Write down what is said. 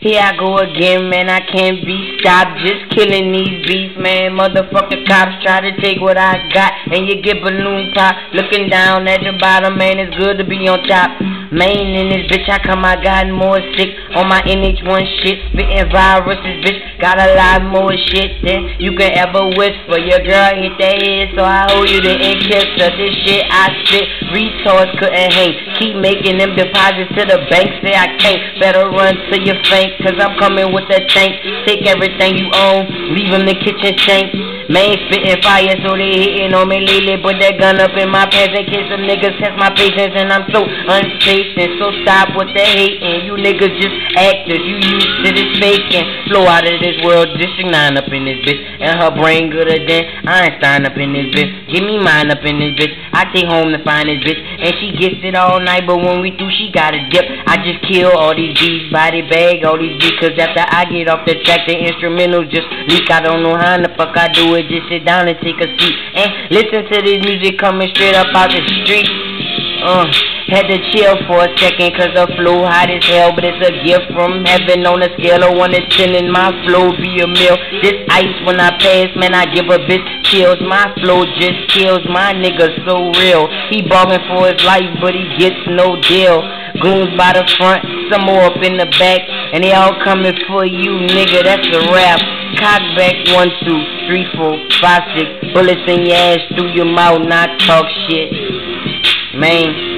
Here I go again, man, I can't be stopped. Just killing these beats, man. Motherfucking cops try to take what I got, and you get balloon pop. Looking down at the bottom, man, it's good to be on top. Main in this bitch, I come, I got more sick on my NH1 shit. Spitting viruses, bitch, got a lot more shit than you can ever wish for. Your girl hit that head, so I owe you the kiss of this shit I spit. Retards couldn't hang. Keep making them deposits to the bank, say I can't. Better run to your faint, cause I'm coming with the tank. Take everything you own, leave them the kitchen sink. Man, spitting fire, so they hitting on me lately. Put that gun up in my pants in case some niggas test my patience. And I'm so unsafe, so stop with the hating. You niggas just actors, you used to this faking. Flow out of this world, District 9 up in this bitch. And her brain gooder than Einstein up in this bitch. Give me mine up in this bitch. I take home to find this bitch. And she gets it all night, but when we through, she got a dip. I just kill all these beats, body bag all these beats. Cause after I get off the track, the instrumentals just leak. I don't know how in the fuck I do it. Just sit down and take a seat and listen to this music coming straight up out the street. Had to chill for a second cause the flow hot as hell, but it's a gift from heaven on a scale of 1 to 10 and my flow be a meal. This ice when I pass, man, I give a bitch chills. My flow just kills, my nigga so real. He bargained for his life, but he gets no deal. Goons by the front, some more up in the back, and they all coming for you, nigga, that's a rap. Cock back 1, 2, 3, 4, 5, 6. Bullets in your ass, through your mouth, not talk shit. Man.